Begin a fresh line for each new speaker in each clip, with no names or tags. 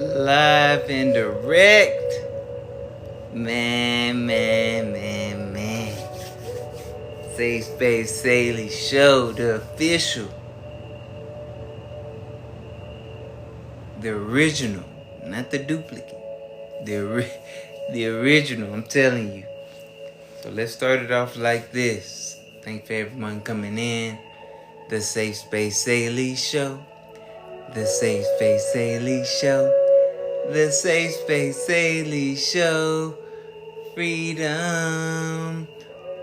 Live and direct. Man. Safe Space Saylee Show, the official. The original, not the duplicate. The original, I'm telling you. So let's start it off like this. Thanks for everyone coming in. The Safe Space Saylee Show. The Safe Space Saylee Show. The Safe Space Saylee Show. Freedom,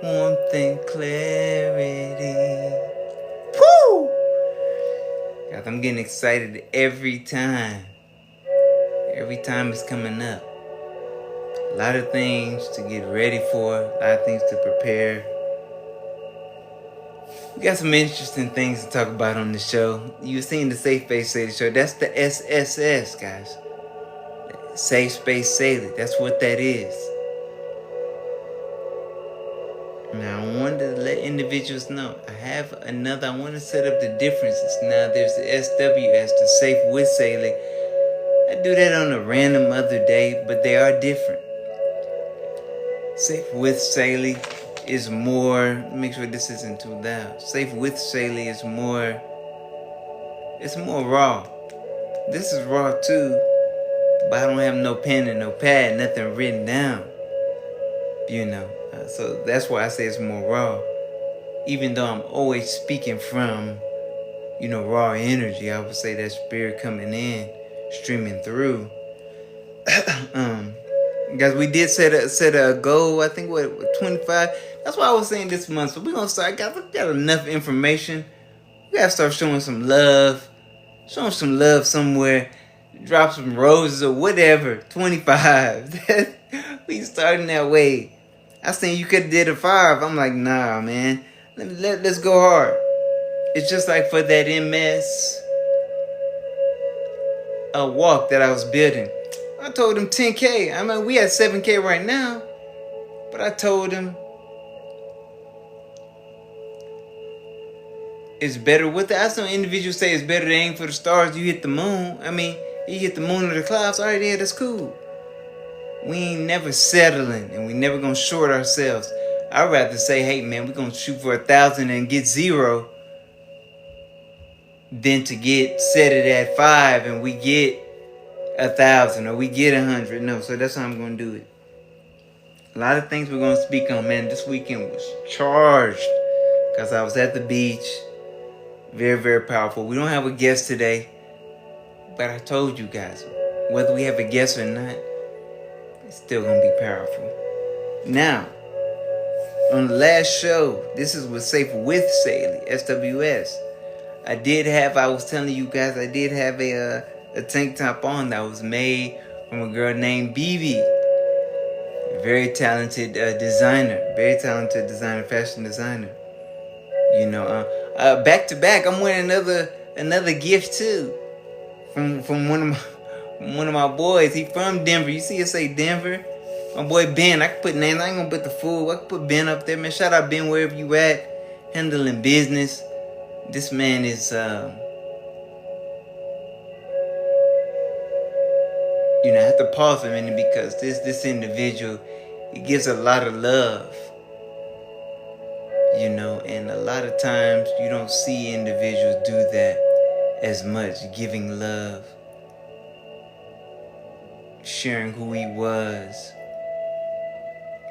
warmth, and clarity. Woo! Guys, I'm getting excited every time. Every time it's coming up. A lot of things to get ready for, a lot of things to prepare. We got some interesting things to talk about on the show. You've seen the Safe Space Saylee Show. That's the SSS, guys. Safe Space Saylee. That's what that is. Now, I wanted to let individuals know. I want to set up the differences. Now, there's the SWS, the Safe with Saylee. I do that on a random other day, but they are different. Safe with Saylee is more, make sure this isn't too loud. Safe with Saylee is more, it's more raw. This is raw too, but I don't have no pen and no pad, nothing written down. So that's why I say it's more raw. Even though I'm always speaking from, raw energy, I would say that spirit coming in, streaming through. Guys, we did set a goal, I think, 25? That's why I was saying this month. So we're going to start, guys, we got enough information. We got to start showing some love. Showing some love somewhere. Drop some roses or whatever. 25. We starting that way. I seen you could have did a 5. I'm like, nah, man. Let's go hard. It's just like for that MS walk that I was building. I told him 10K. I mean, we at 7K right now. But I told him it's better with that. I saw individuals say it's better to aim for the stars. You hit the moon. I mean, you hit the moon or the clouds. All right, yeah, that's cool. We ain't never settling, and we never gonna short ourselves. I'd rather say, hey man, we're gonna shoot for 1,000 and get 0 than to set it at 5 and we get 1,000 or we get 100. No, so that's how I'm gonna do it. A lot of things we're gonna speak on, man. This weekend was charged because I was at the beach. Very, very powerful. We don't have a guest today, but I told you guys, whether we have a guest or not, it's still gonna be powerful. Now, on the last show, this is with Safe with Saylee, SWS. I was telling you guys, I did have a tank top on that was made from a girl named BB. Very talented designer, fashion designer. Back to back, I'm wearing another gift too, from one of my boys. He from Denver. You see it say Denver. My boy Ben. I can put names. I ain't gonna put the fool. I can put Ben up there, man. Shout out Ben wherever you at, handling business. This man is, I have to pause for a minute because this individual, he gives a lot of love. And a lot of times you don't see individuals do that as much, giving love, sharing who he was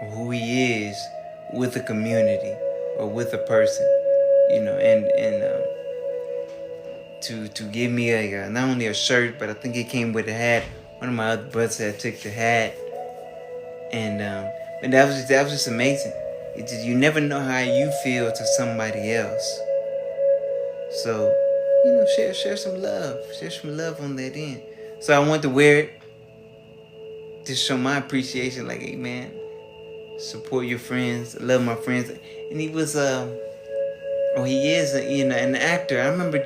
or who he is with a community or with a person, to give me not only a shirt, but I think it came with a hat. One of my other brothers had took the hat, and that was just amazing. You never know how you feel to somebody else. So, share some love on that end. So I want to wear it to show my appreciation. Like, hey man, support your friends, love my friends. And he was he is an actor. I remember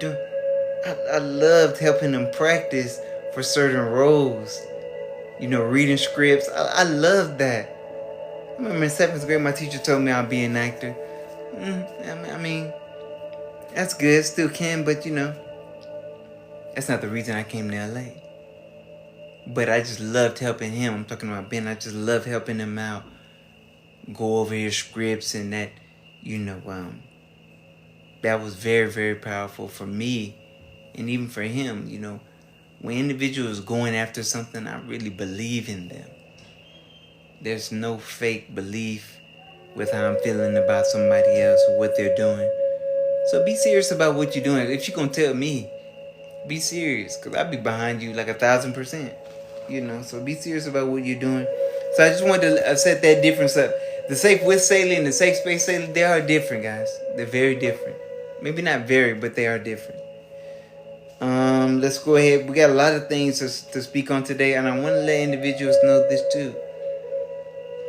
I loved helping him practice for certain roles. Reading scripts. I loved that. I remember in 7th grade, my teacher told me I'd be an actor. I mean, that's good, still can, but that's not the reason I came to LA. But I just loved helping him. I'm talking about Ben. I just loved helping him out. Go over his scripts and that, you know, that was very, very powerful for me and even for him, you know. When individuals going after something, I really believe in them. There's no fake belief with how I'm feeling about somebody else or what they're doing. So be serious about what you're doing. If you're going to tell me, be serious, because I'll be behind you like 1,000%. You know, so be serious about what you're doing. So I just wanted to set that difference up. The safe with Saylee and the safe space Saylee, they are different, guys. They're very different. Maybe not very, but they are different. Let's go ahead. We got a lot of things to speak on today, and I want to let individuals know this too.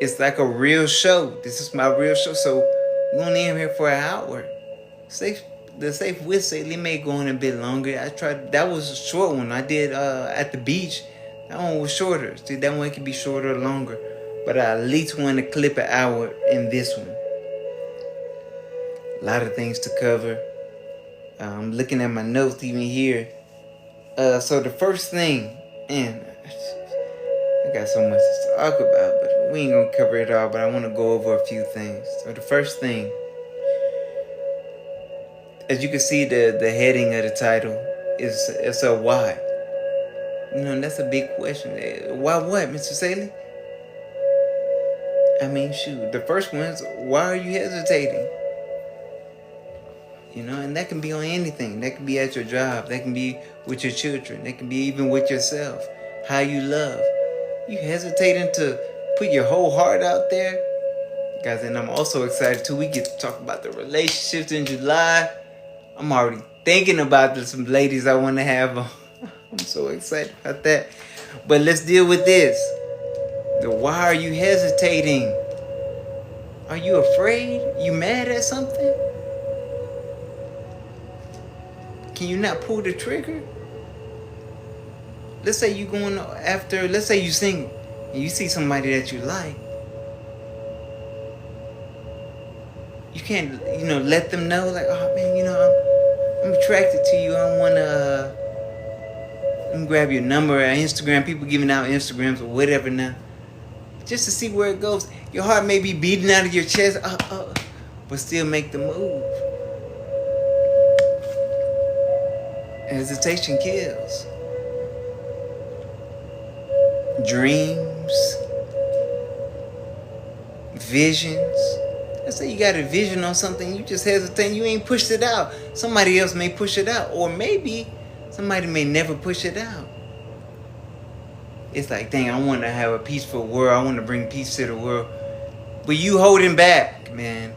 It's like a real show. This is my real show, so we're gonna aim here for an hour. The safe with Saylee may go on a bit longer. I tried. That was a short one I did at the beach. That one was shorter. See, that one can be shorter or longer, but I at least want to clip an hour in this one. A lot of things to cover. I'm looking at my notes even here. So the first thing, and I got so much to talk about, but we ain't gonna cover it all. But I want to go over a few things. So the first thing, as you can see, the heading of the title is a why. You know, that's a big question. Why what, Mr. Saylee? I mean, shoot. The first one is, why are you hesitating? You know, and that can be on anything. That can be at your job. That can be with your children. That can be even with yourself. How you love. You hesitating to put your whole heart out there? Guys, and I'm also excited too. We get to talk about the relationships in July. I'm already thinking about some ladies I want to have on. I'm so excited about that. But let's deal with this. Why are you hesitating? Are you afraid? You mad at something? Can you not pull the trigger? Let's say you going after, let's say you single and you see somebody that you like. You can't, you know, let them know like, oh man, you know, I'm attracted to you. I want to, let me grab your number or Instagram. People giving out Instagrams or whatever now. Just to see where it goes. Your heart may be beating out of your chest, but still make the move. Hesitation kills. Dreams, visions. Let's say you got a vision on something, you just hesitate, you ain't pushed it out. Somebody else may push it out, or maybe somebody may never push it out. It's like, dang, I want to have a peaceful world. I want to bring peace to the world. But you holding back, man.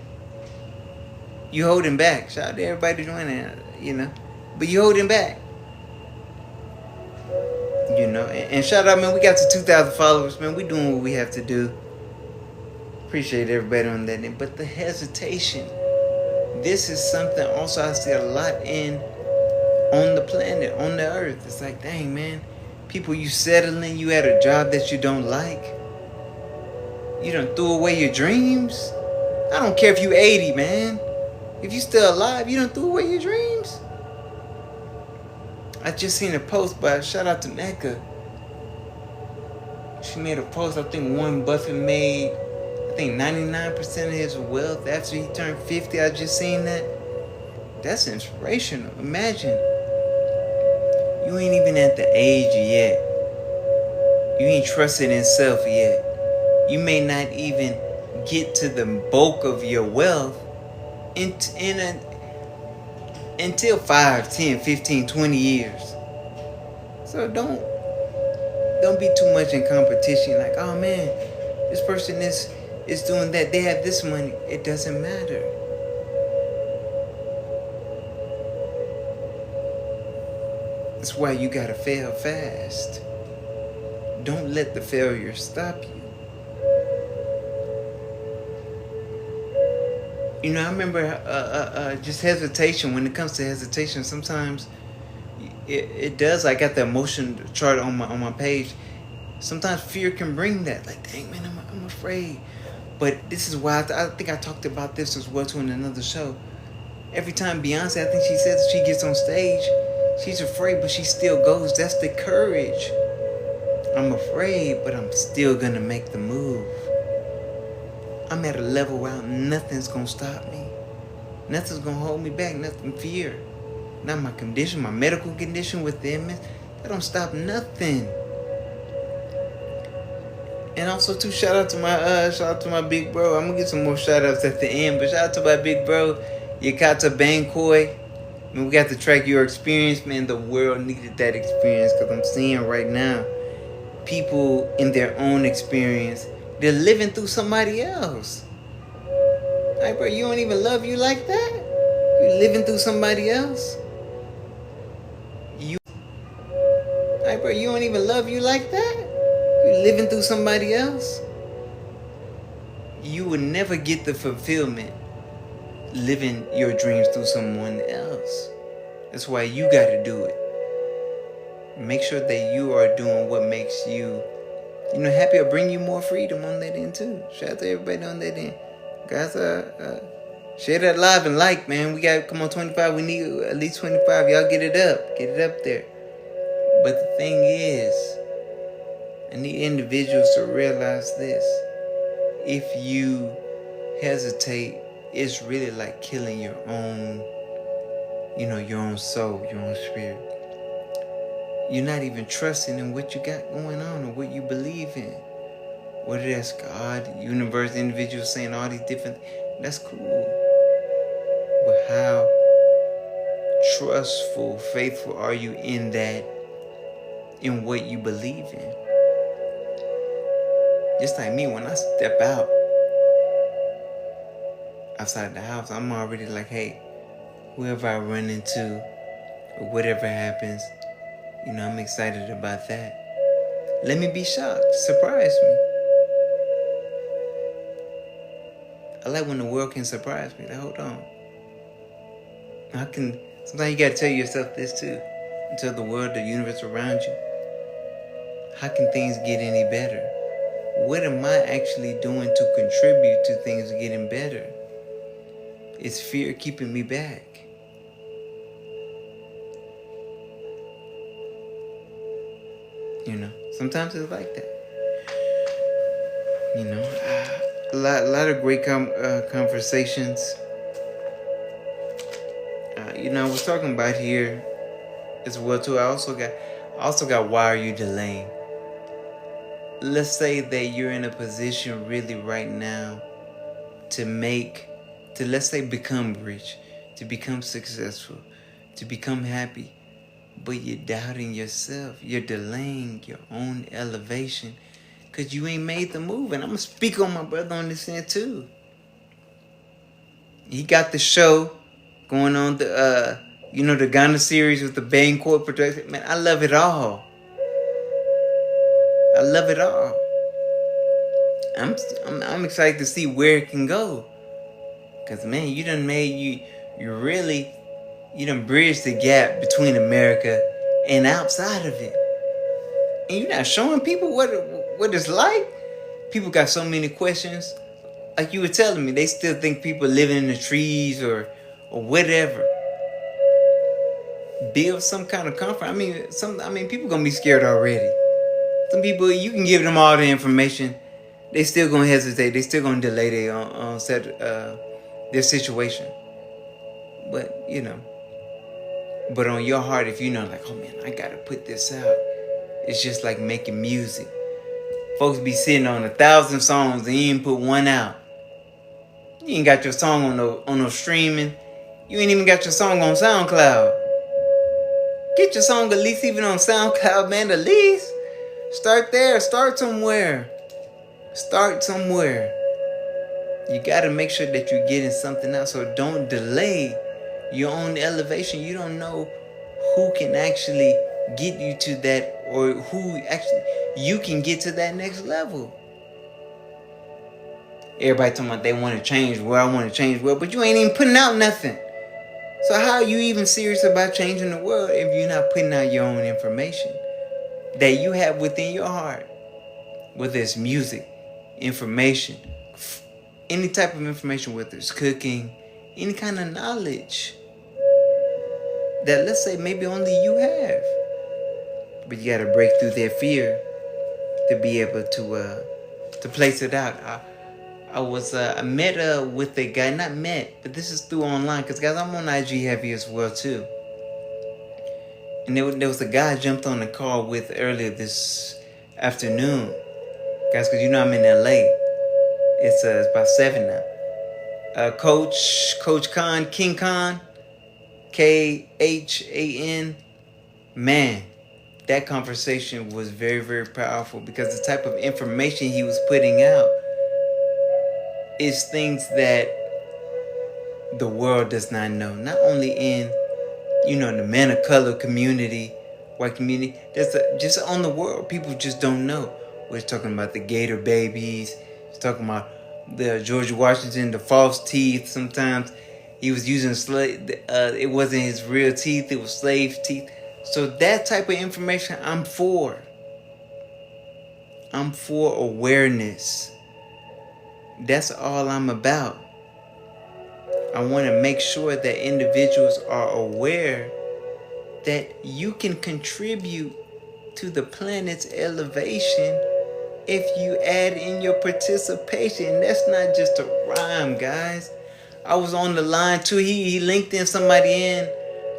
You holding back. Shout out to everybody doing that, you know. But you holding back. You know. And shout out, man, we got to 2,000 followers, man. We doing what we have to do. Appreciate everybody on that. But the hesitation. This is something also I see a lot on the planet, on the earth. It's like, dang, man. People, you settling, you at a job that you don't like. You done threw away your dreams. I don't care if you 80, man. If you still alive, you done threw away your dreams. I just seen a post by, shout out to Mecca. She made a post, I think Warren Buffett made, I think 99% of his wealth after he turned 50. I just seen that. That's inspirational. Imagine. You ain't even at the age yet. You ain't trusted in self yet. You may not even get to the bulk of your wealth until 5, 10, 15, 20 years. So don't be too much in competition. Like, oh man, this person is doing that. They have this money. It doesn't matter. That's why you gotta fail fast. Don't let the failure stop you. You know, I remember just hesitation. When it comes to hesitation, sometimes it does. I got the emotion chart on my page. Sometimes fear can bring that. Like, dang man, I'm afraid. But this is why I think I talked about this as well too in another show. Every time Beyonce, I think she says she gets on stage, she's afraid, but she still goes. That's the courage. I'm afraid, but I'm still gonna make the move. I'm at a level where nothing's gonna stop me. Nothing's gonna hold me back, nothing fear. Not my condition, my medical condition with the MS. That don't stop nothing. And also too, shout out to my big bro. I'm gonna get some more shout outs at the end, but shout out to my big bro, Yakata Bankoi. I mean, we got to track your experience, man. The world needed that experience, because I'm seeing right now people in their own experience, they're living through somebody else. Like, bro, you don't even love you like that? You're living through somebody else? Like, bro, you don't even love you like that? You're living through somebody else? You will never get the fulfillment living your dreams through someone else. That's why you gotta do it. Make sure that you are doing what makes you, happy, or bring you more freedom on that end too. Shout out to everybody on that end. Guys, share that live and like, man. We got, come on, 25. We need at least 25. Y'all get it up. Get it up there. But the thing is, I need individuals to realize this. If you hesitate, it's really like killing your own, your own soul, your own spirit. You're not even trusting in what you got going on or what you believe in. Whether that's God, universe, individuals saying all these different, that's cool. But how trustful, faithful are you in that, in what you believe in? Just like me, when I step outside the house, I'm already like, hey, whoever I run into or whatever happens, I'm excited about that. Let me be shocked. Surprise me. I like when the world can surprise me. Like, hold on. Sometimes you gotta tell yourself this too. Tell the world, the universe around you. How can things get any better? What am I actually doing to contribute to things getting better? Is fear keeping me back? Sometimes it's like that. A lot of great conversations. I was talking about here as well too. I also got why are you delaying? Let's say that you're in a position really right now to let's say become rich, to become successful, to become happy, but you're doubting yourself. You're delaying your own elevation because you ain't made the move. And I'm going to speak on my brother on this end too. He got the show going on, the Ghana series with the Bain Court production. Man, I love it all. I love it all. I'm excited to see where it can go. Because, man, you done bridged the gap between America and outside of it. And you're not showing people what it's like. People got so many questions. Like you were telling me, they still think people living in the trees or whatever. Build some kind of comfort. People gonna be scared already. Some people, you can give them all the information, they still gonna hesitate. They still gonna delay their situation. But but on your heart, if like, oh man, I gotta put this out. It's just like making music. Folks be sitting on 1,000 songs and you ain't put one out. You ain't got your song on no streaming. You ain't even got your song on SoundCloud. Get your song at least even on SoundCloud, man. At least start there. Start somewhere. You gotta make sure that you're getting something out. So don't delay your own elevation. You don't know who can actually get you to that, or who actually you can get to that next level. Everybody talking about they want to change where I want to change where, but you ain't even putting out nothing. So how are you even serious about changing the world if you're not putting out your own information that you have within your heart? Whether it's music, information, any type of information, whether it's cooking, any kind of knowledge that, let's say, maybe only you have. But you got to break through that fear. to be able to place it out. I met with a guy, not met, but this is through online, because guys, I'm on IG heavy as well too. And there was a guy I jumped on the call with earlier this afternoon, guys, because I'm in LA. It's about 7 now. Coach Khan, King Khan, Khan, man, that conversation was very, very powerful, because the type of information he was putting out is things that the world does not know. Not only in, the man of color community, white community, just on the world, people just don't know. We're talking about the Gator babies. He's talking about the George Washington, the false teeth. Sometimes he was using it wasn't his real teeth, it was slave teeth. So that type of information, I'm for. I'm for awareness. That's all I'm about. I want to make sure that individuals are aware that you can contribute to the planet's elevation if you add in your participation. That's not just a rhyme, guys. I was on the line too. He linked in somebody in.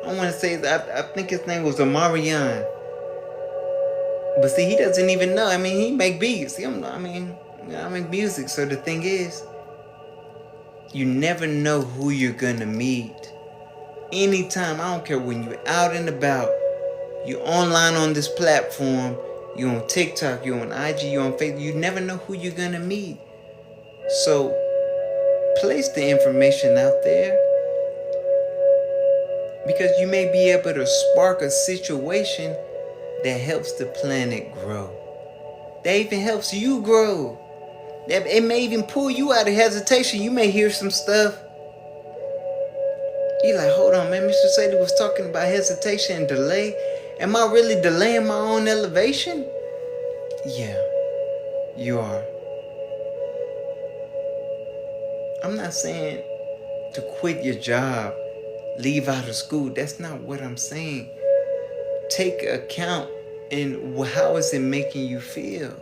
I want to say I think his name was Amarian. But see, he doesn't even know. I mean, he make beats. I make music. So the thing is, you never know who you're gonna meet. Anytime, I don't care when you're out and about, you're online on this platform, you're on TikTok, you're on IG, you're on Facebook, you never know who you're gonna meet. So place the information out there, because you may be able to spark a situation that helps the planet grow. That even helps you grow. It may even pull you out of hesitation. You may hear some stuff. You're like, hold on, man. Mr. Saylee was talking about hesitation and delay. Am I really delaying my own elevation? Yeah, you are. I'm not saying to quit your job, leave out of school. That's not what I'm saying. Take account in how is it making you feel?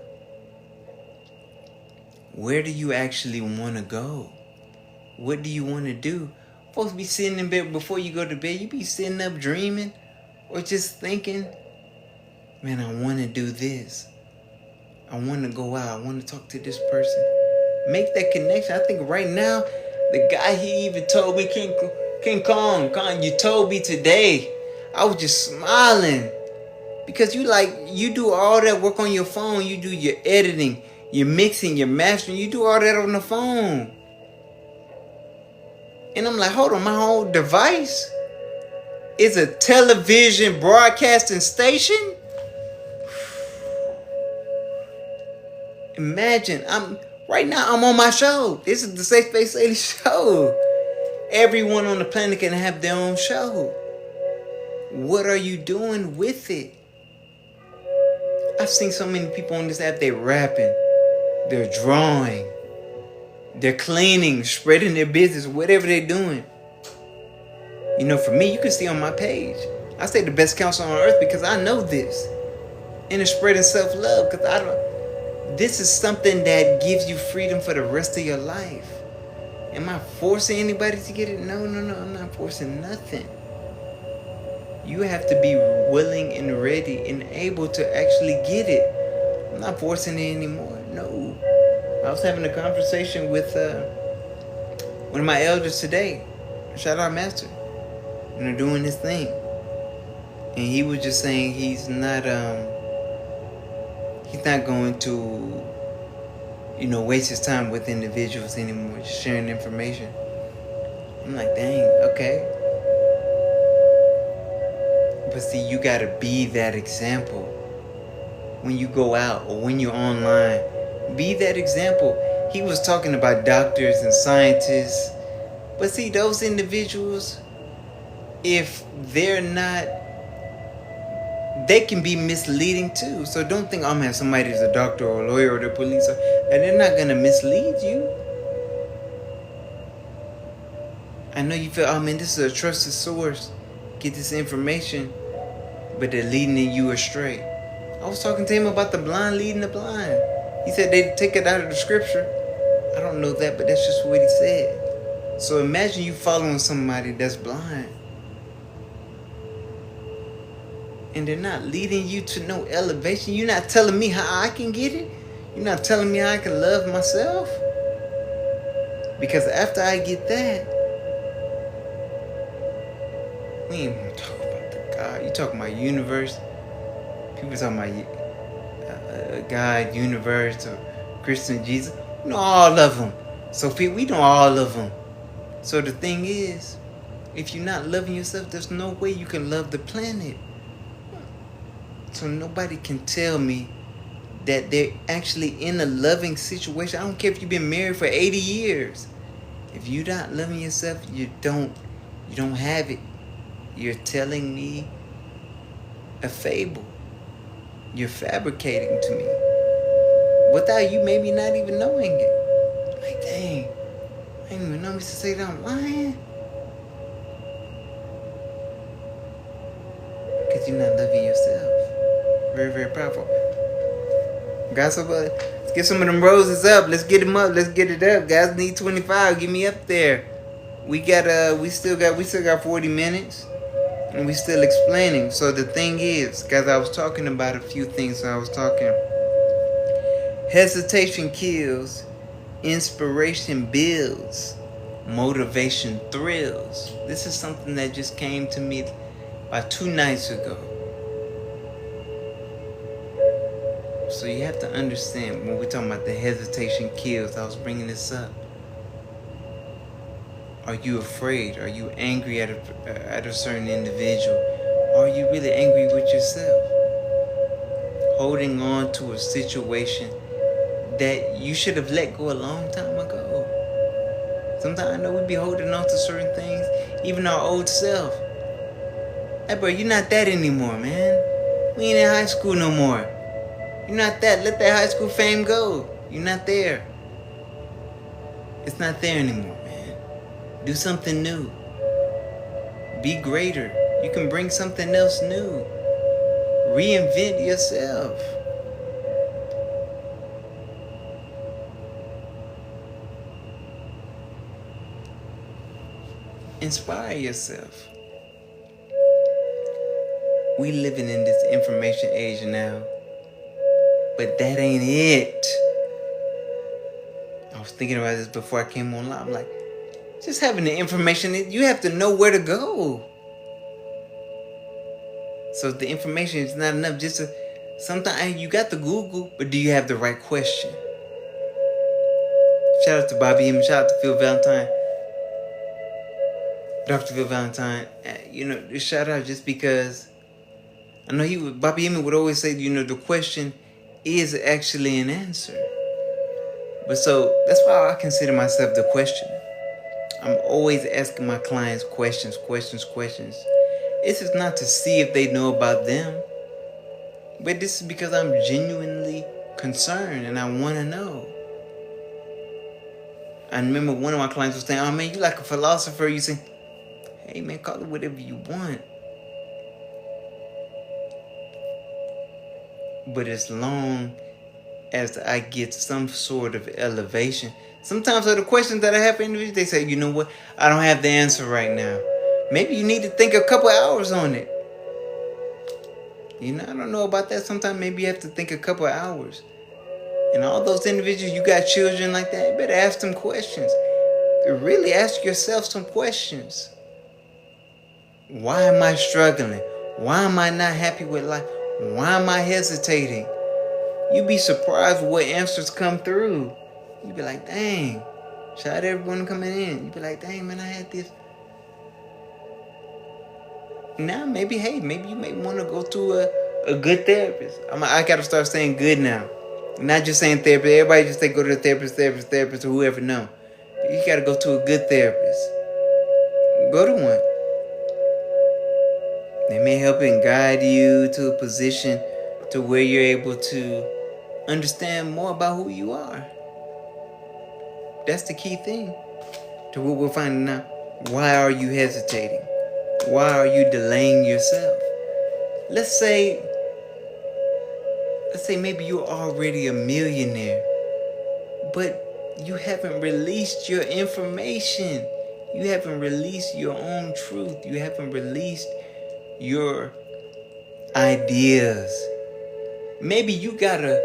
Where do you actually want to go? What do you want to do? Folks be sitting in bed before you go to bed. You be sitting up dreaming or just thinking, man, I want to do this. I want to go out. I want to talk to this person. Make that connection. I think right now, the guy, he even told me, King Kong, you told me today. I was just smiling. Because you do all that work on your phone. You do your editing, your mixing, your mastering. You do all that on the phone. And I'm like, hold on, my whole device is a television broadcasting station? Imagine, right now I'm on my show. This is the Safe Space Saylee show. Everyone on the planet can have their own show. What are you doing with it? I've seen so many people on this app, they're rapping, they're drawing, they're cleaning, spreading their business, whatever they're doing. For me, you can see on my page, I say the best counsel on earth because I know this. And it's spreading self-love because this is something that gives you freedom for the rest of your life. Am I forcing anybody to get it? No, I'm not forcing nothing. You have to be willing and ready and able to actually get it. I'm not forcing it anymore. No. I was having a conversation with one of my elders today. Shout out Master. Doing his thing. And he was just saying he's not going to, waste his time with individuals anymore, just sharing information. I'm like, dang, okay. But see, you gotta be that example. When you go out or when you're online, be that example. He was talking about doctors and scientists. But see, those individuals, if they're not, they can be misleading too. So don't think I'm having somebody who's a doctor or a lawyer or the police, and they're not gonna mislead you. I know you feel, oh man, this is a trusted source. Get this information, but they're leading you astray. I was talking to him about the blind leading the blind. He said they take it out of the scripture. I don't know that, but that's just what he said. So imagine you following somebody that's blind, and they're not leading you to no elevation. You're not telling me how I can get it. You're not telling me how I can love myself. Because after I get that, we ain't gonna talk about the God. You talking about universe. People talking about God, universe, or Christian Jesus. We know all of them. So we know all of them. So the thing is, if you're not loving yourself, there's no way you can love the planet. So nobody can tell me that they're actually in a loving situation. I don't care if you've been married for 80 years. If you're not loving yourself, you don't have it. You're telling me a fable. You're fabricating to me without you maybe not even knowing it. Like, dang, I didn't even know me to say that I'm lying. Because you're not loving yourself. Very, very powerful. Got somebody? Let's get some of them roses up. Let's get them up. Let's get it up. Guys need 25. Get me up there. We still got 40 minutes. And we still explaining. So the thing is, guys, I was talking about a few things. So I was talking. Hesitation kills. Inspiration builds. Motivation thrills. This is something that just came to me about 2 nights ago. So you have to understand when we're talking about the hesitation kills. I was bringing this up. Are you afraid? Are you angry at a certain individual? Are you really angry with yourself? Holding on to a situation that you should have let go a long time ago. Sometimes I know we be holding on to certain things, even our old self. Hey, bro, you're not that anymore, man. We ain't in high school no more. You're not that. Let that high school fame go. You're not there. It's not there anymore, man. Do something new. Be greater. You can bring something else new. Reinvent yourself. Inspire yourself. We living in this information age now. But that ain't it. I was thinking about this before I came online. I'm like, just having the information, you have to know where to go. So if the information is not enough, sometimes you got the Google, but do you have the right question? Shout out to Bobby M. Shout out to Phil Valentine. Dr. Phil Valentine. Shout out just because I know Bobby Emmett would always say, the question is actually an answer. But so that's why I consider myself the questioner. I'm always asking my clients questions. This is not to see if they know about them, but this is because I'm genuinely concerned and I want to know. I remember one of my clients was saying, "Oh man, you like a philosopher." You say, "Hey man, call it whatever you want." But as long as I get some sort of elevation, sometimes the questions that I have for individuals, they say, "You know what? I don't have the answer right now." Maybe you need to think a couple hours on it. I don't know about that. Sometimes maybe you have to think a couple hours. And all those individuals, you got children like that, you better ask them questions. Really ask yourself some questions. Why am I struggling? Why am I not happy with life? Why am I hesitating? You'd be surprised what answers come through. You'd be like, dang. Shout out to everyone coming in. You'd be like, dang, man, I had this. Now, maybe you may want to go to a good therapist. I got to start saying good now. Not just saying therapist. Everybody just say go to the therapist, or whoever. No. You got to go to a good therapist. Go to one. They may help and guide you to a position to where you're able to understand more about who you are. That's the key thing to what we're finding now. Why are you hesitating? Why are you delaying yourself? Let's say let's say maybe you're already a millionaire, but you haven't released your information. You haven't released your own truth. You haven't released your ideas. Maybe you gotta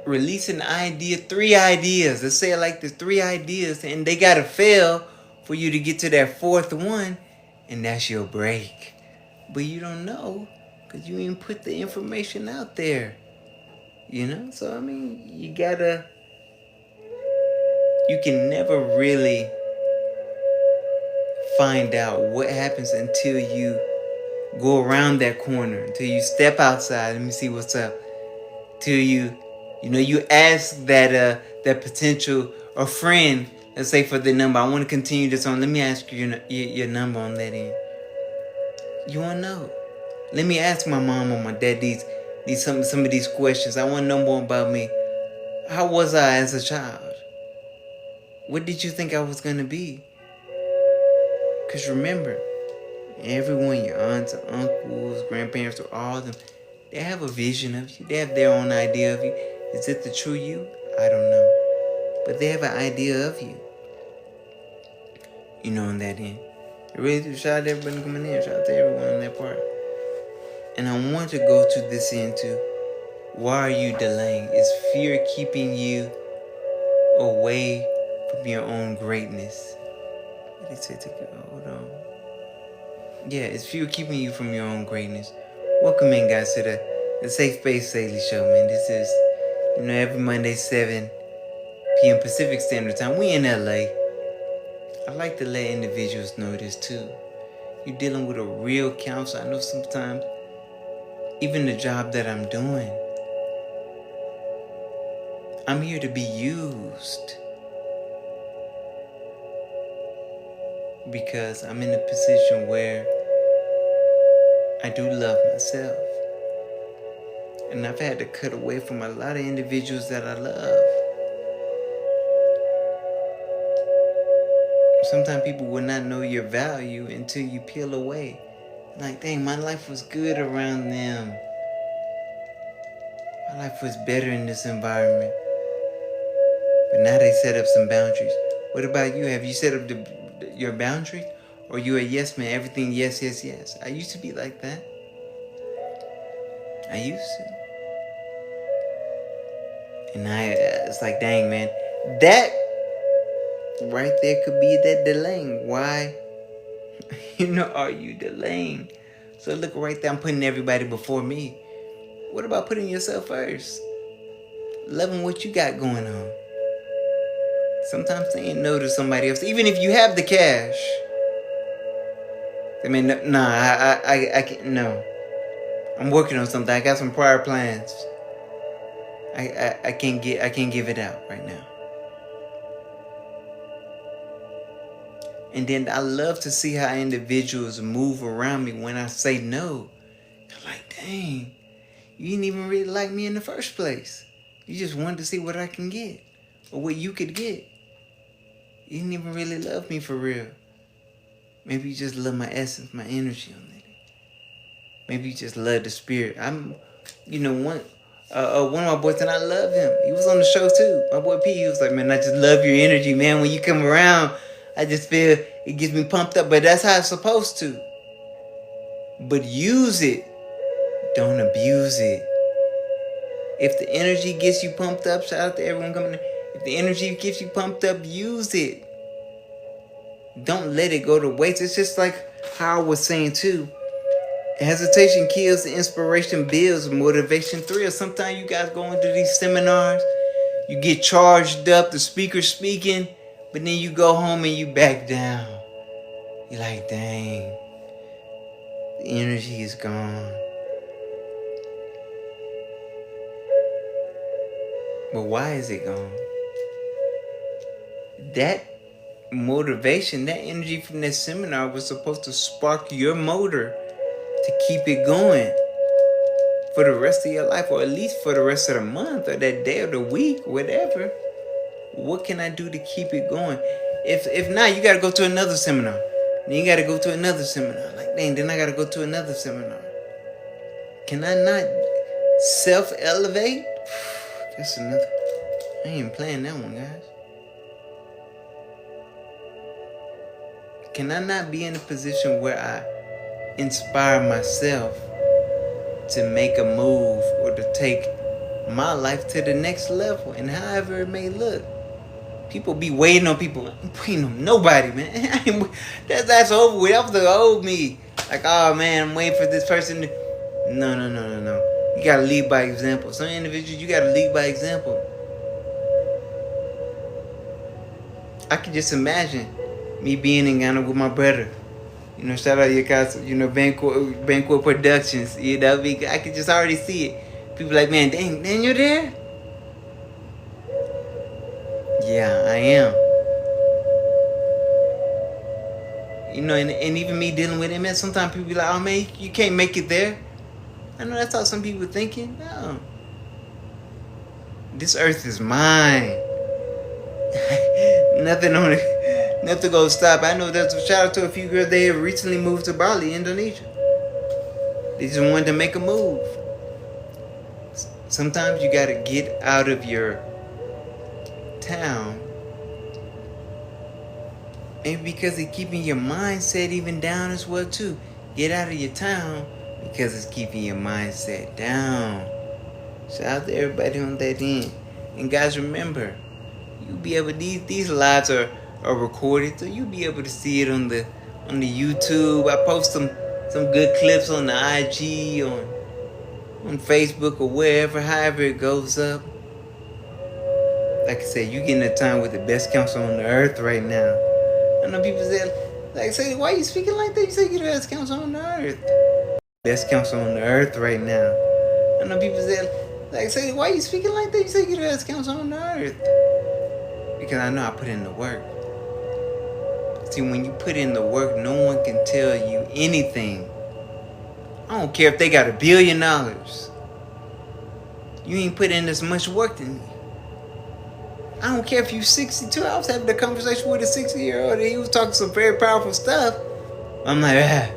release an idea, 3 ideas. Let's say it like this, 3 ideas, and they gotta fail for you to get to that 4th one, and that's your break. But you don't know because you ain't put the information out there. You know? So I mean, you can never really find out what happens until you go around that corner, until you step outside. Let me see what's up. Till you ask that potential or friend, let's say for the number. I want to continue this on. Let me ask you your number on that end. You want to know? Let me ask my mom or my dad some of these questions. I want to know more about me. How was I as a child? What did you think I was gonna be? Because remember, everyone, your aunts, uncles, grandparents, or all of them, they have a vision of you. They have their own idea of you. Is it the true you? I don't know. But they have an idea of you. You know, on that end. I really do. Shout out to everybody coming in. Shout out to everyone on that part. And I want to go to this end too. Why are you delaying? Is fear keeping you away from your own greatness? What did he say? Hold on. Yeah, it's fear keeping you from your own greatness. Welcome in, guys, to the Safe Space Saylee Show, man. This is, every Monday, 7 p.m. Pacific Standard Time. We in LA. I like to let individuals know this, too. You're dealing with a real counselor. I know sometimes, even the job that I'm doing, I'm here to be used. Because I'm in a position where I do love myself. And I've had to cut away from a lot of individuals that I love. Sometimes people will not know your value until you peel away. Like, dang, my life was good around them. My life was better in this environment. But now they set up some boundaries. What about you? Have you set up your boundaries? Or you a yes man? Everything yes, yes, yes. I used to be like that. I used to. And it's like, dang, man. That right there could be that delaying. Why? Are you delaying? So look right there. I'm putting everybody before me. What about putting yourself first? Loving what you got going on. Sometimes saying no to somebody else, even if you have the cash. I mean, I can't. No, I'm working on something. I got some prior plans. I can't give it out right now. And then I love to see how individuals move around me when I say no. They're like, dang, you didn't even really like me in the first place. You just wanted to see what I can get or what you could get. You didn't even really love me for real. Maybe you just love my essence, my energy on that. Maybe you just love the spirit. One of my boys, and I love him. He was on the show too. My boy P, he was like, man, I just love your energy, man. When you come around, I just feel it gets me pumped up. But that's how it's supposed to. But use it. Don't abuse it. If the energy gets you pumped up, shout out to everyone coming in. If the energy gets you pumped up, use it. Don't let it go to waste. It's just like how I was saying too. Hesitation kills, the inspiration builds, motivation thrills. Sometimes you guys go into these seminars, you get charged up, the speaker's speaking, but then you go home and you back down. You're like, dang, the energy is gone. But why is it gone? That motivation, that energy from that seminar was supposed to spark your motor to keep it going for the rest of your life, or at least for the rest of the month or that day or the week, whatever. What can I do to keep it going? If not, you got to go to another seminar. Then you got to go to another seminar. Like, dang, then I got to go to another seminar. Can I not Self-elevate? That's another. I ain't even playing that one, guys. Can I not be in a position where I inspire myself to make a move or to take my life to the next level, and however it may look? People be waiting on people. I'm waiting on nobody, man. That's over with. That was the old me. Like, oh man, I'm waiting for this person to. No. You gotta lead by example. Some individuals, you gotta lead by example. I can just imagine me being in Ghana with my brother. Shout out your guys, Banquet Productions. I could just already see it. People like, man, dang, you're there? Yeah, I am. And even me dealing with MS, sometimes people be like, oh man, you can't make it there. I know that's how some people are thinking. No. This earth is mine. Nothing gonna stop. I know there's a shout out to a few girls. They have recently moved to Bali, Indonesia. They just wanted to make a move. Sometimes you gotta get out of your town. Maybe because it's keeping your mindset even down as well too. Get out of your town because it's keeping your mindset down. Shout out to everybody on that end. And guys, remember, you'll be able, these lives are recorded, so you'll be able to see it on the YouTube. I post some good clips on the IG, on Facebook or wherever, however it goes up. Like I said, you getting a time with the best counsel on the earth right now. I know people say, why are you speaking like that? You say you're the best counsel on the earth. Best counsel on the earth right now. I know people say, why are you speaking like that? You say you're the best counsel on the earth. Because I know I put in the work. See, when you put in the work, no one can tell you anything. I don't care if they got $1 billion. You ain't put in as much work than me. I don't care if you're 62. I was having a conversation with a 60-year-old and he was talking some very powerful stuff. I'm like, I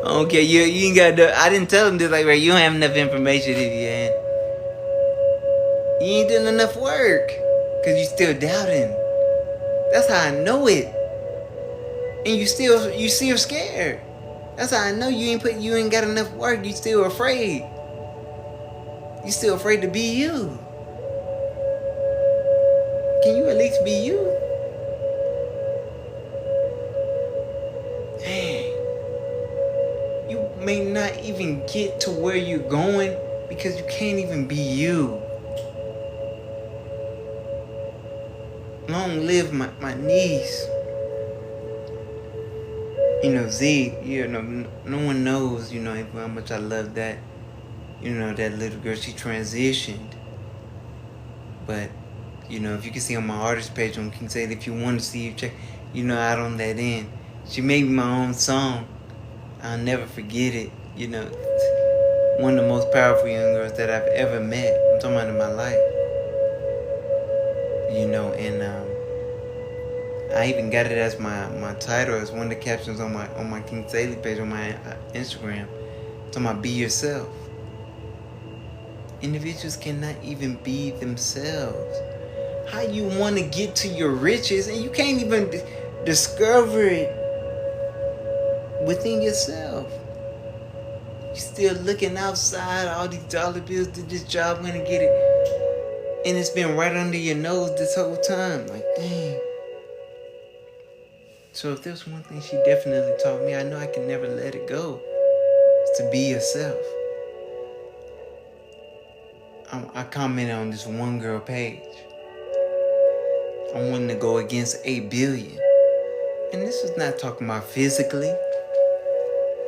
don't care. You ain't got the. I didn't tell him this. Like, you don't have enough information in your hand. You ain't doing enough work because you still doubting. That's how I know it. And you still scared. That's how I know you ain't got enough work. You still afraid. You still afraid to be you. Can you at least be you? Dang. You may not even get to where you're going because you can't even be you. Long live my niece. Z, no one knows, how much I love that, that little girl. She transitioned. But, if you can see on my artist page on King Saylee, if you want to see, check, out on that end. She made me my own song. I'll never forget it. One of the most powerful young girls that I've ever met. I'm talking about in my life. And I even got it as my title, as one of the captions on my King Saylee page on my Instagram. I'm talking about be yourself. Individuals cannot even be themselves. How you want to get to your riches and you can't even discover it within yourself? You're still looking outside, all these dollar bills, did this job, gonna get it. And it's been right under your nose this whole time. Like, dang. So if there's one thing she definitely taught me, I know I can never let it go. It's to be yourself. I commented on this one girl page. I wanted to go against 8 billion. And this is not talking about physically.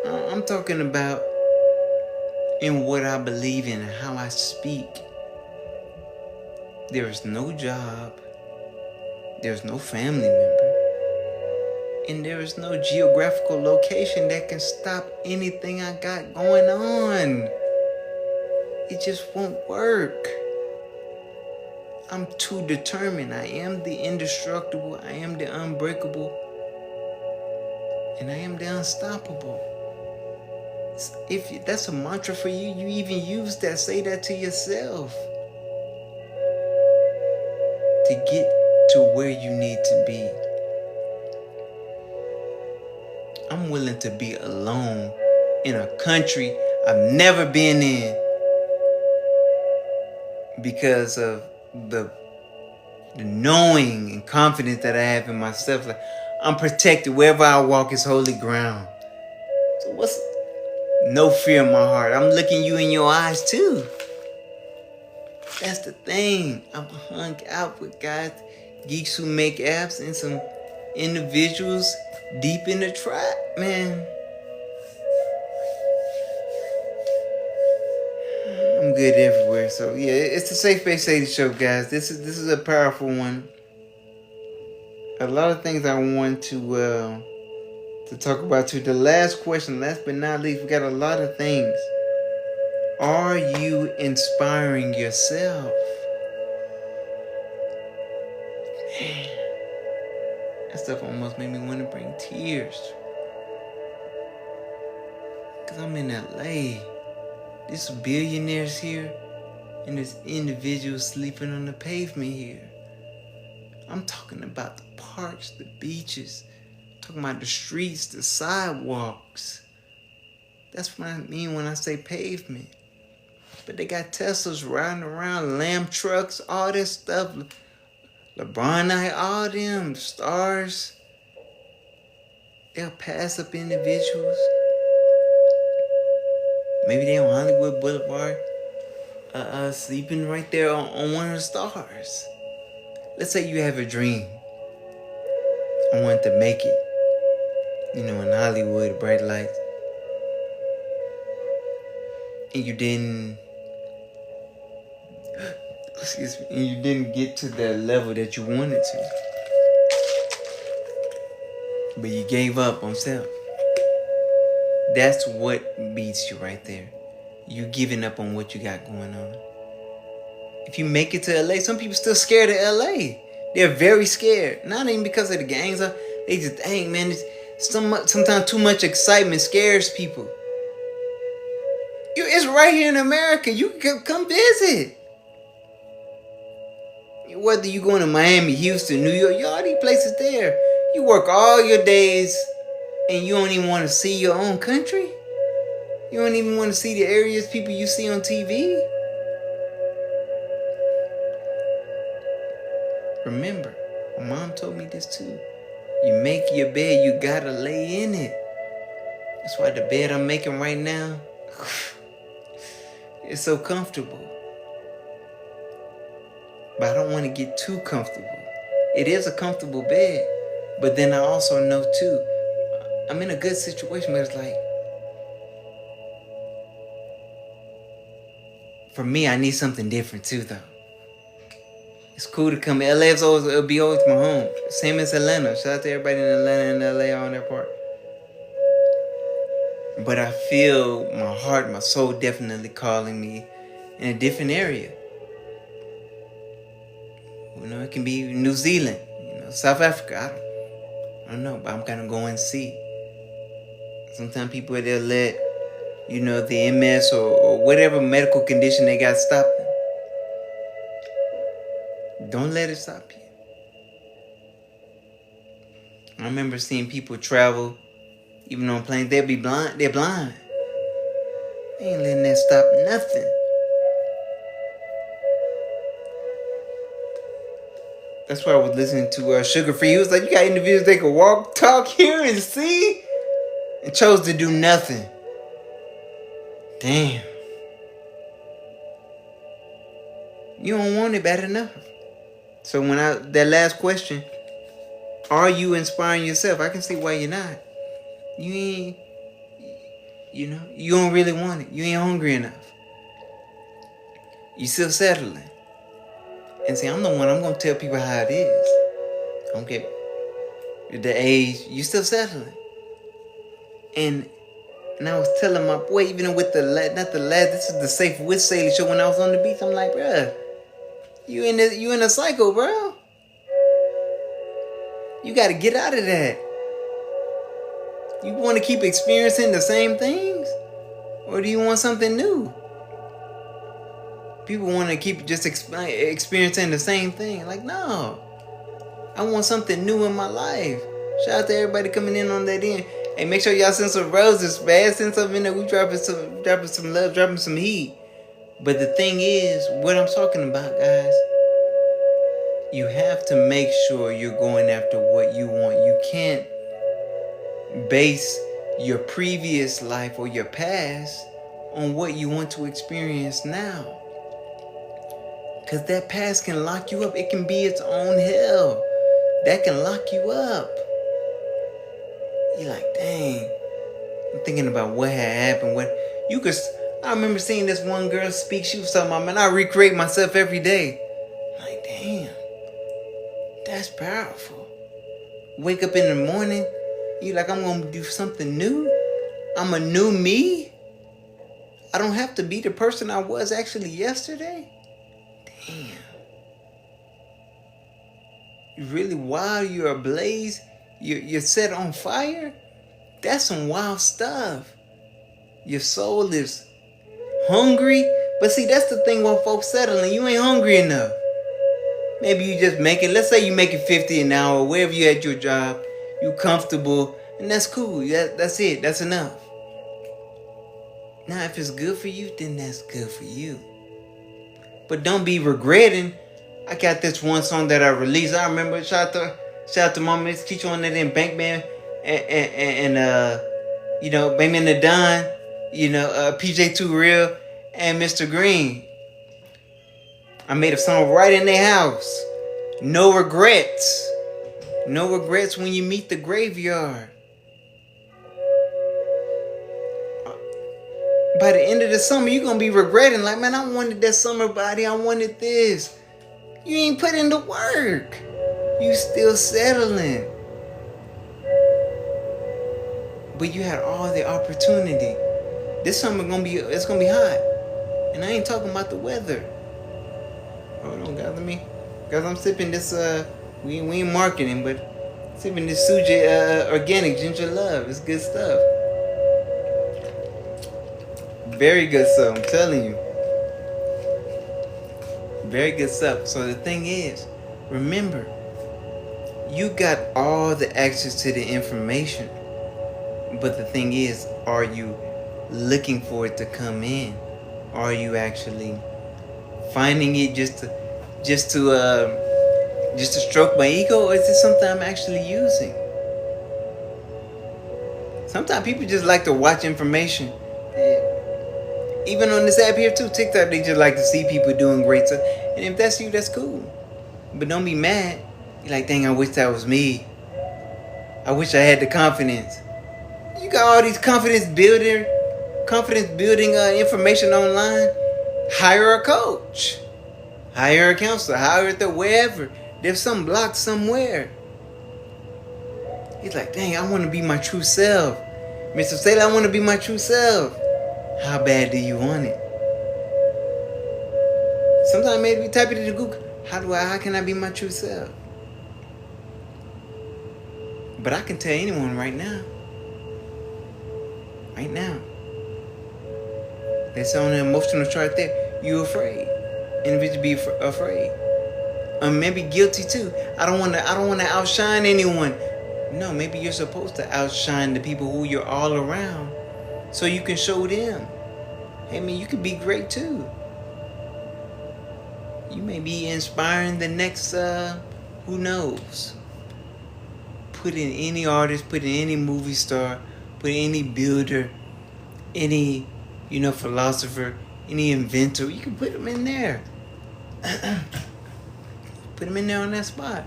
I'm talking about in what I believe in and how I speak. There is no job. There's no family member. And there is no geographical location that can stop anything I got going on. It just won't work. I'm too determined. I am the indestructible. I am the unbreakable. And I am the unstoppable. If that's a mantra for you, you even use that. Say that to yourself to get to where you need to be. I'm willing to be alone in a country I've never been in because of the knowing and confidence that I have in myself. Like, I'm protected. Wherever I walk is holy ground. So what's no fear in my heart? I'm looking you in your eyes too. That's the thing. I'm hung out with guys, geeks who make apps, and some individuals deep in the trap, man. I'm good everywhere. So yeah, it's the Safe Space Sadie Show, guys. This is a powerful one. A lot of things I want to talk about too. The last question, last but not least, we got a lot of things. Are you inspiring yourself? Man, that stuff almost made me want to bring tears. Cause I'm in LA. There's billionaires here, and there's individuals sleeping on the pavement here. I'm talking about the parks, the beaches, I'm talking about the streets, the sidewalks. That's what I mean when I say pavement. But they got Teslas riding around, lamb trucks, all this stuff. LeBron, all them stars. They'll pass up individuals. Maybe they on Hollywood Boulevard, sleeping right there on one of the stars. Let's say you have a dream. I want to make it. You know, in Hollywood, bright lights. And you didn't get to the level that you wanted to. But you gave up on self. That's what beats you right there. You giving up on what you got going on. If you make it to LA, some people still scared of LA. They're very scared. Not even because of the gangs. They just, dang man, sometimes too much excitement scares people. It's right here in America. You can come visit. Whether you going to Miami, Houston, New York, all these places there. You work all your days and you don't even want to see your own country? You don't even want to see the areas people you see on TV? Remember, my mom told me this too. You make your bed, you gotta lay in it. That's why the bed I'm making right now, it's so comfortable. But I don't want to get too comfortable. It is a comfortable bed, but then I also know too, I'm in a good situation, but it's like, for me, I need something different too, though. It's cool to come. LA it'll be always my home. Same as Atlanta. Shout out to everybody in Atlanta and LA on their part. But I feel my heart, my soul definitely calling me in a different area. You know, it can be New Zealand, South Africa. I don't know, but I'm gonna go and see. Sometimes people, they'll let, the MS or whatever medical condition they got stop them. Don't let it stop you. I remember seeing people travel, even on planes, they'll be blind. They're blind. They ain't letting that stop nothing. That's why I was listening to Sugar Free. He was like, you got individuals they can walk, talk, hear, and see, and chose to do nothing. Damn. You don't want it bad enough. So that last question, are you inspiring yourself? I can see why you're not. You ain't, you don't really want it. You ain't hungry enough. You still settling. And see, I'm the one, I'm going to tell people how it is. I don't care the age, you still settling. And I was telling my boy, even with this is the Safe with Saylee show, when I was on the beach, I'm like, bruh, you in a cycle, bro. You got to get out of that. You want to keep experiencing the same things? Or do you want something new? People want to keep just experiencing the same thing. Like, no. I want something new in my life. Shout out to everybody coming in on that end. Hey, make sure y'all send some roses, man. Send something in there. We dropping some love, dropping some heat. But the thing is, what I'm talking about, guys, you have to make sure you're going after what you want. You can't base your previous life or your past on what you want to experience now. Because that past can lock you up. It can be its own hell. That can lock you up. You're like, dang. I'm thinking about what had happened. I remember seeing this one girl speak. She was talking about, man, I recreate myself every day. I'm like, damn. That's powerful. Wake up in the morning. You like, I'm going to do something new. I'm a new me. I don't have to be the person I was actually yesterday. Damn. You really wild. You're ablaze. You're set on fire. That's some wild stuff. Your soul is hungry. But see, that's the thing when folks settling. You ain't hungry enough. Maybe you just make it. Let's say you make it 50 an hour, wherever you at your job. You comfortable. And that's cool. That's it. That's enough. Now, if it's good for you, then that's good for you. But don't be regretting. I got this one song that I released. I remember. Shout out to Mama Miss Teacher on that in Bankman and Bankman the Don, PJ2 Real and Mr. Green. I made a song right in their house. No regrets. No regrets when you meet the graveyard. By the end of the summer, you're going to be regretting. Like, man, I wanted that summer body. I wanted this. You ain't put in the work. You still settling. But you had all the opportunity. This summer it's gonna be hot. And I ain't talking about the weather. Hold on, guys, I'm sipping this we ain't marketing, but sipping this Suji organic ginger love. It's good stuff. Very good stuff, I'm telling you. Very good stuff. So the thing is, remember, you got all the access to the information. But the thing is, are you looking for it to come in? Are you actually finding it just to stroke my ego, or is it something I'm actually using? Sometimes people just like to watch information. Even on this app here too, TikTok, they just like to see people doing great stuff. And if that's you, that's cool. But don't be mad. You're like, dang, I wish that was me. I wish I had the confidence. You got all these confidence building information online. Hire a coach. Hire a counselor. Hire it wherever. There's some block somewhere. He's like, dang, I want to be my true self. Mr. Saylee, I want to be my true self. How bad do you want it? Sometimes maybe we type it into Google. How can I be my true self? But I can tell anyone right now. Right now. That's on the emotional chart there. You're afraid. Individual be afraid. Maybe guilty too. I don't want to outshine anyone. No, maybe you're supposed to outshine the people who you're all around, so you can show them, hey man, you could be great too. You may be inspiring the next, who knows? Put in any artist, put in any movie star, put in any builder, any, philosopher, any inventor. You can put them in there. Put them in there on that spot.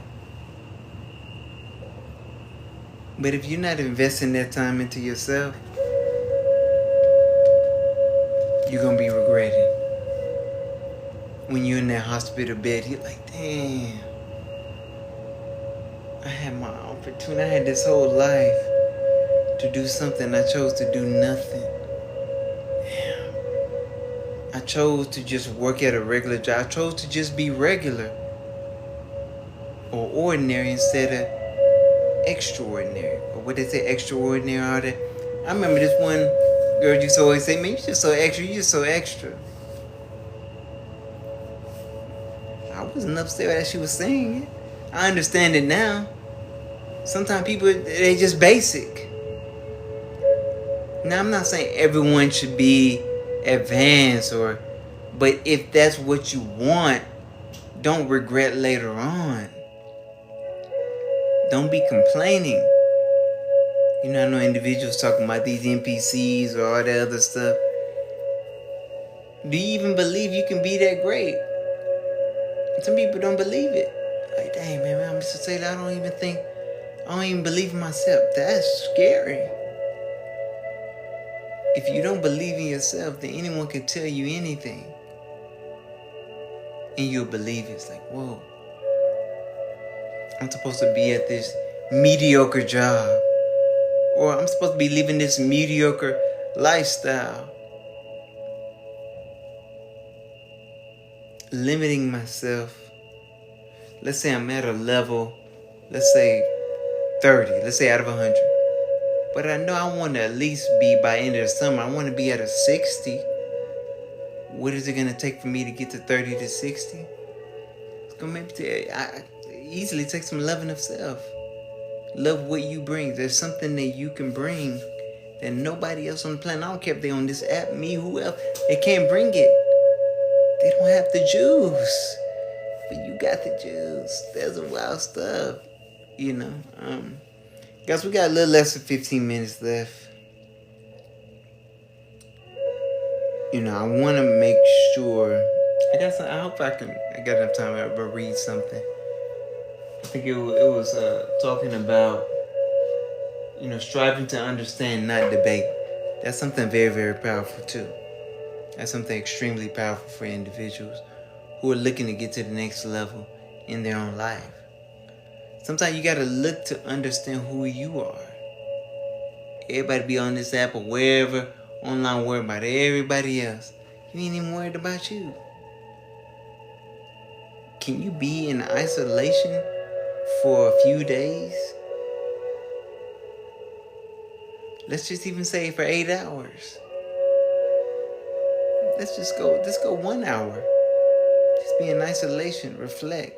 But if you're not investing that time into yourself, you're going to be regretting. When you're in that hospital bed, you're like, damn. I had my opportunity. I had this whole life to do something. I chose to do nothing. Damn. I chose to just work at a regular job. I chose to just be regular or ordinary instead of extraordinary. Or what they say, extraordinary. I remember this one Girl used to always say, man, you just so extra, you just so extra. I wasn't upset that she was saying it. I understand it now. Sometimes people, they just basic. Now, I'm not saying everyone should be advanced, but if that's what you want, don't regret later on. Don't be complaining. You know, I know individuals talking about these NPCs or all that other stuff. Do you even believe you can be that great? Some people don't believe it. Like, dang, man, Mr. Saylee, I don't even believe in myself. That's scary. If you don't believe in yourself, then anyone can tell you anything. And you'll believe it. It's like, whoa. I'm supposed to be at this mediocre job. Or I'm supposed to be living this mediocre lifestyle. Limiting myself. Let's say I'm at a level, let's say 30. Let's say out of 100. But I know I want to at least be, by end of the summer, I want to be at a 60. What is it going to take for me to get to 30 to 60? It's going to maybe easily take some loving of self. Love what you bring. There's something that you can bring that nobody else on the planet, I don't care if they're on this app, me, whoever, they can't bring it. They don't have the juice. But you got the juice. There's a wild stuff. You know. Guys, we got a little less than 15 minutes left. You know, I want to make sure. I hope I got enough time to read something. I think it was talking about, you know, striving to understand, not debate. That's something very, very powerful too. That's something extremely powerful for individuals who are looking to get to the next level in their own life. Sometimes you got to look to understand who you are. Everybody be on this app or wherever, online, worried about everybody else. You ain't even worried about you. Can you be in isolation for a few days? Let's just even say for 8 hours. Let's go 1 hour. Just be in isolation, reflect.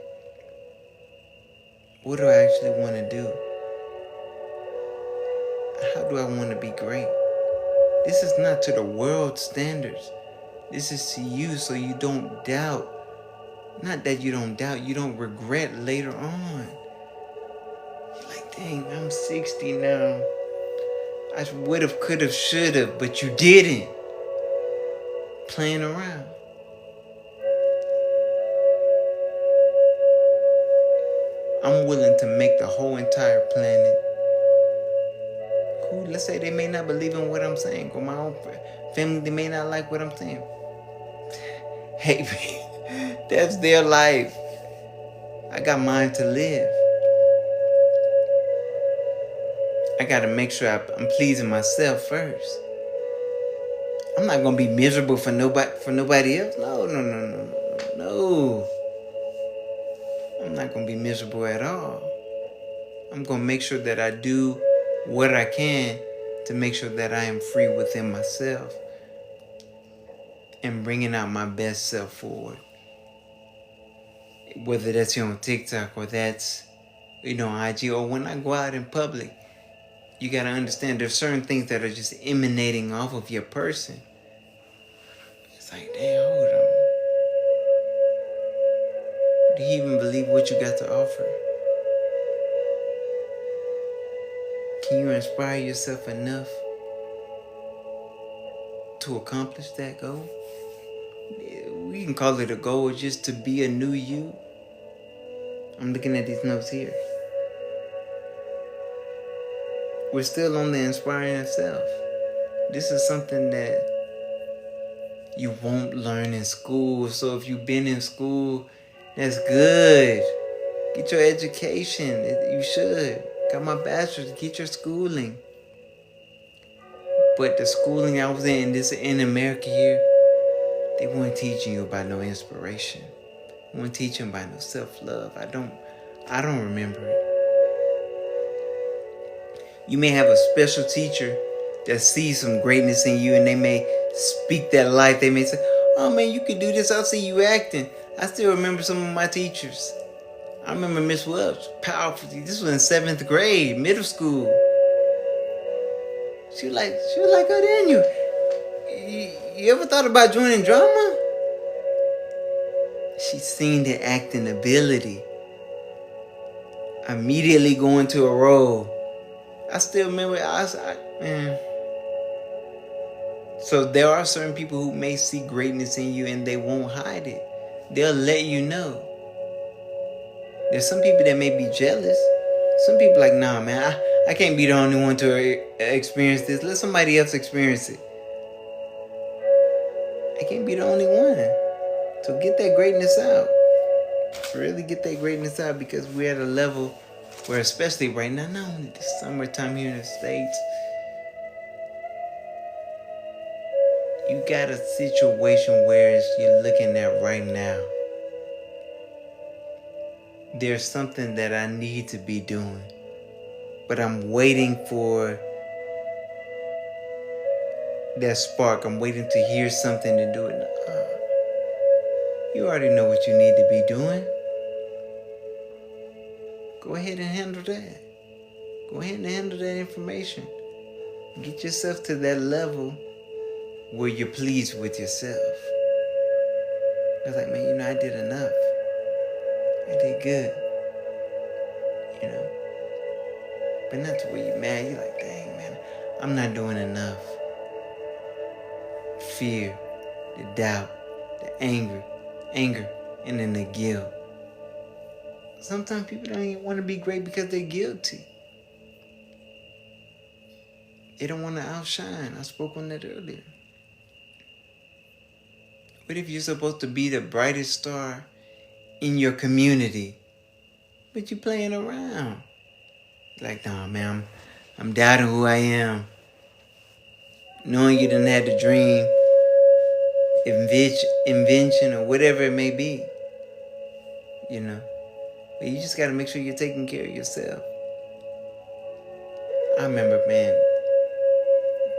What do I actually want to do? How do I want to be great? This is not to the world standards. This is to you, so you don't doubt. Not that you don't doubt, you don't regret later on. You're like, dang, I'm 60 now. I would've, could've, should've, but you didn't. Playing around. I'm willing to make the whole entire planet. Cool, let's say they may not believe in what I'm saying, or my own family, they may not like what I'm saying. Hey, that's their life. I got mine to live. I gotta make sure I'm pleasing myself first. I'm not gonna be miserable for nobody else. No. I'm not gonna be miserable at all. I'm gonna make sure that I do what I can to make sure that I am free within myself and bringing out my best self forward. Whether that's on TikTok or that's, you know, IG, or when I go out in public, you gotta understand there's certain things that are just emanating off of your person. It's like, damn, hold on. Do you even believe what you got to offer? Can you inspire yourself enough to accomplish that goal? We can call it a goal, just to be a new you. I'm looking at these notes here. We're still on the inspiring yourself. This is something that you won't learn in school. So if you've been in school, that's good. Get your education. You should. Got my bachelor's. Get your schooling. But the schooling I was in America here, they weren't teaching you about no inspiration. They weren't teaching about no self-love. I don't remember it. You may have a special teacher that see some greatness in you, and they may speak that life. They may say, "Oh man, you could do this. I'll see you acting." I still remember some of my teachers. I remember Miss Welch, powerful. This was in 7th grade, middle school. She was like, "Oh, Daniel, you ever thought about joining drama?" She seen the acting ability. Immediately go into a role. I still remember. Man. So there are certain people who may see greatness in you and they won't hide it. They'll let you know. There's some people that may be jealous. Some people like, nah, man, I can't be the only one to experience this. Let somebody else experience it. I can't be the only one. So get that greatness out. Really get that greatness out, because we're at a level where, especially right now, not only the summertime here in the States, you got a situation where you're looking at right now. There's something that I need to be doing, but I'm waiting for that spark. I'm waiting to hear something to do it. You already know what you need to be doing. Go ahead and handle that. Go ahead and handle that information. Get yourself to that level where you're pleased with yourself. I was like, man, I did enough. I did good. But not to where you're mad. You're like, dang, man, I'm not doing enough. Fear, the doubt, the anger, and then the guilt. Sometimes people don't even want to be great because they're guilty. They don't want to outshine. I spoke on that earlier. What if you're supposed to be the brightest star in your community, but you're playing around? Like, nah, man, I'm doubting who I am. Knowing you done had the dream, invention, or whatever it may be. But you just got to make sure you're taking care of yourself. I remember, man,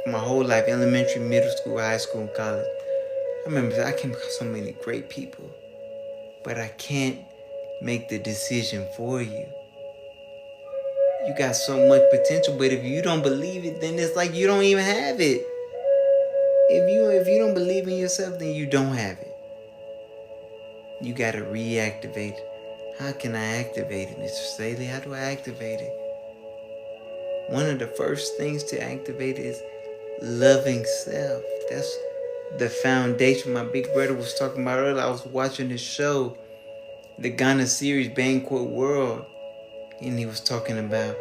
my whole life, elementary, middle school, high school, and college, I remember I came across so many great people, but I can't make the decision for you. You got so much potential, but if you don't believe it, then it's like you don't even have it. If you don't believe in yourself, then you don't have it. You got to reactivate it. How can I activate it, Mr. Saylee? How do I activate it? One of the first things to activate is loving self. That's the foundation. My big brother was talking about earlier. I was watching this show, the Ghana series, Banquet World, and he was talking about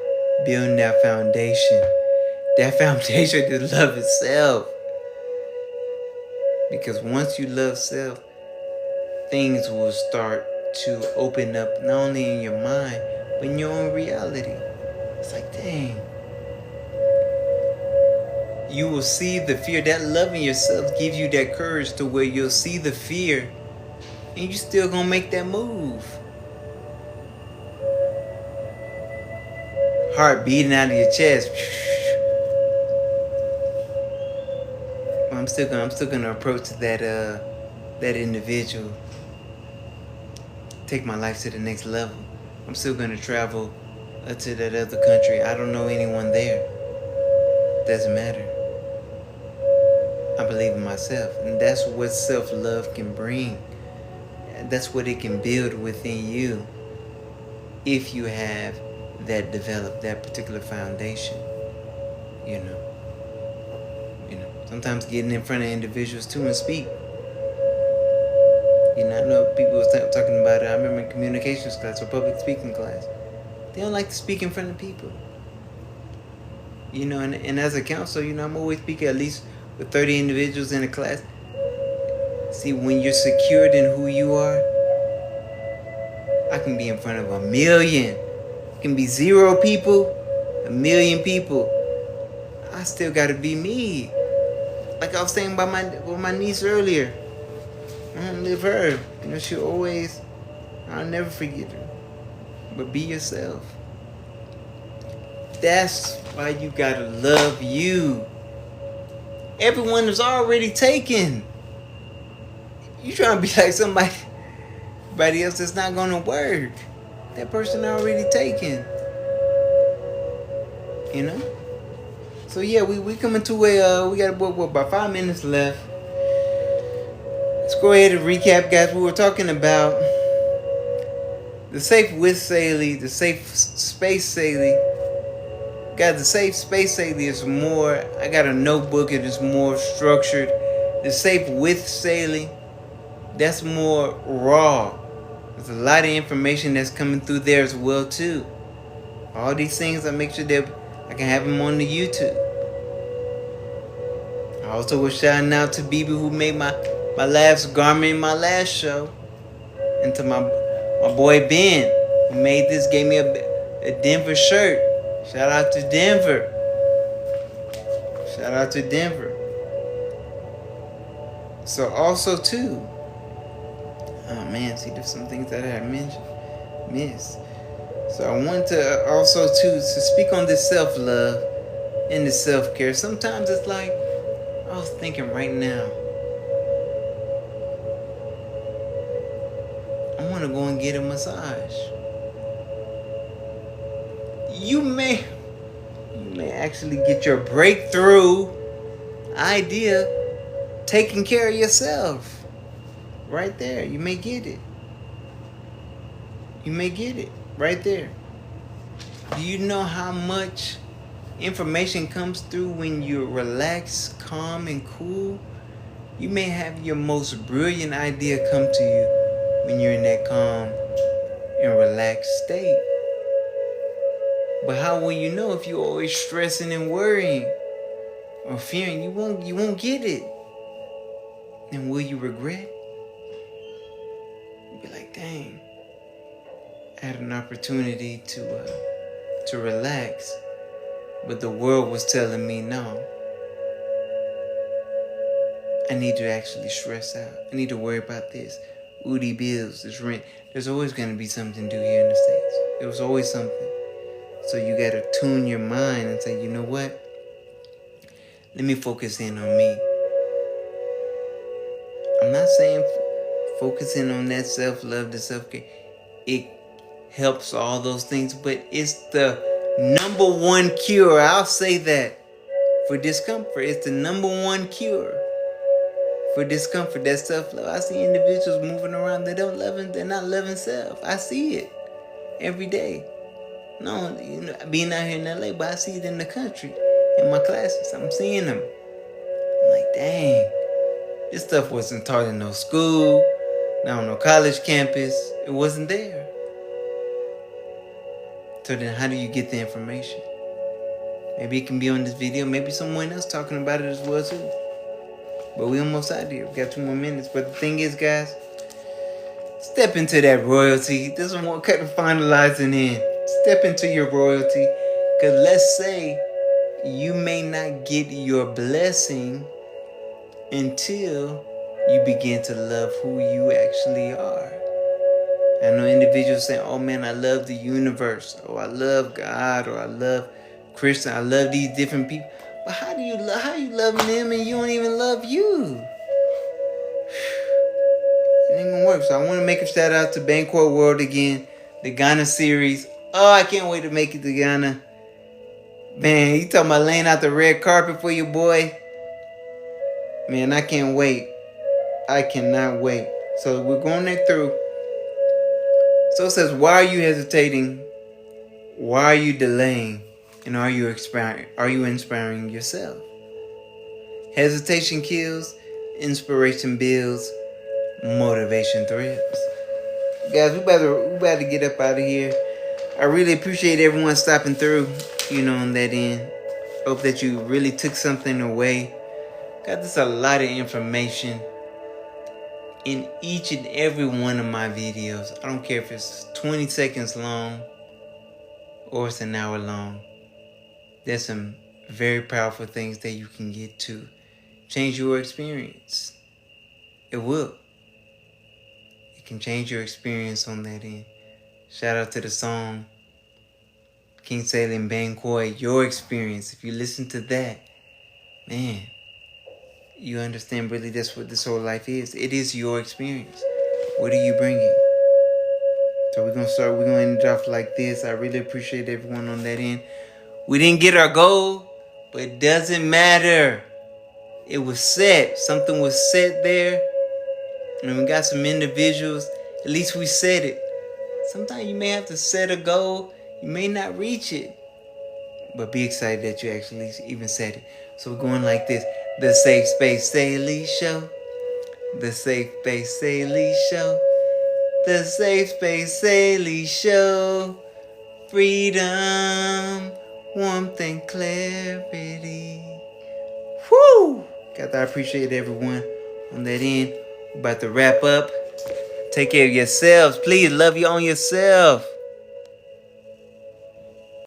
building that foundation. That foundation is love itself. Because once you love self, things will start to open up, not only in your mind, but in your own reality. It's like, dang. You will see the fear. That loving yourself gives you that courage to where you'll see the fear and you still gonna make that move. Heart beating out of your chest. I'm still gonna approach that individual. Take my life to the next level. I'm still gonna travel to that other country. I don't know anyone there. Doesn't matter. I believe in myself, and that's what self-love can bring. That's what it can build within you if you have that developed, that particular foundation. Sometimes getting in front of individuals too and speak. I know people was talking about it. I remember in communications class or public speaking class. They don't like to speak in front of people. And as a counselor, I'm always speaking at least with 30 individuals in a class. See, when you're secured in who you are, I can be in front of 1 million. It can be 0 people, 1 million people. I still gotta be me. Like I was saying about my niece earlier. I don't live her. She always, I'll never forget her. But be yourself. That's why you gotta love you. Everyone is already taken. You trying to be like somebody else that's not gonna work. That person already taken. You know? So yeah, we coming to a we got about 5 minutes left. Let's go ahead and recap, guys. We were talking about the safe with Saylee, the safe space Saylee. Guys, the safe space Saylee is more. I got a notebook. It is more structured. The safe with Saylee, that's more raw. There's a lot of information that's coming through there as well too. All these things, I make sure that I can have them on the YouTube. I also was shouting out to BB who made my last garment in my last show. And to my boy Ben who made this, gave me a Denver shirt. Shout out to Denver. Shout out to Denver. So also too, oh man, see there's some things that I had missed. So I want to also too to speak on this self-love and the self-care. Sometimes it's like, I was thinking right now, I want to go and get a massage. You may actually get your breakthrough idea taking care of yourself. Right there. You may get it. You may get it. Right there. Do you know how much information comes through when you're relaxed, calm, and cool? You may have your most brilliant idea come to you when you're in that calm and relaxed state. But how will you know if you're always stressing and worrying or fearing? You won't get it. And will you regret? You'll be like, dang, I had an opportunity to relax, but the world was telling me no. I need to actually stress out. I need to worry about this. Udi bills, this rent. There's always going to be something to do here in the States. There was always something. So you got to tune your mind and say, you know what? Let me focus in on me. I'm not saying focusing on that self-love, the self-care. It helps all those things, but it's the number one cure. I'll say that for discomfort. It's the number one cure for discomfort. That self-love. I see individuals moving around. They're not loving self. I see it every day. No, being out here in LA, but I see it in the country, in my classes. I'm seeing them. I'm like, dang, this stuff wasn't taught in no school, not on no college campus. It wasn't there. So then how do you get the information? Maybe it can be on this video. Maybe someone else talking about it as well too. But we almost out here. We got 2 more minutes. But the thing is, guys, step into that royalty. This is what kind of finalizing in. Step into your royalty. Because let's say you may not get your blessing until you begin to love who you actually are. I know individuals saying, oh man, I love the universe, or I love God, or I love Christian, I love these different people. But how you loving them and you don't even love you? It ain't gonna work. So I want to make a shout out to Banquet World again, the Ghana series. Oh, I can't wait to make it to Ghana. Man, you talking about laying out the red carpet for your boy? Man, I can't wait. I cannot wait. So we're going there through. So it says, why are you hesitating? Why are you delaying? And are you inspiring yourself? Hesitation kills, inspiration builds, motivation thrills. Guys, we better get up out of here. I really appreciate everyone stopping through, on that end. Hope that you really took something away. Got this a lot of information in each and every one of my videos. I don't care if it's 20 seconds long or it's an hour long. There's some very powerful things that you can get to change your experience. It will. It can change your experience on that end. Shout out to the song Saylee and Banquet, Your Experience. If you listen to that, man, you understand really that's what this whole life is. It is your experience. What are you bringing? So we're gonna end it off like this. I really appreciate everyone on that end. We didn't get our goal, but it doesn't matter. It was set. Something was set there. And we got some individuals. At least we set it. Sometimes you may have to set a goal. You may not reach it. But be excited that you actually even set it. So we're going like this. The Safe Space Saylee Show. The Safe Space Saylee Show. The Safe Space Saylee Show. Freedom, warmth, and clarity. Woo! God, I appreciate everyone on that end. We're about to wrap up. Take care of yourselves. Please love you on yourself.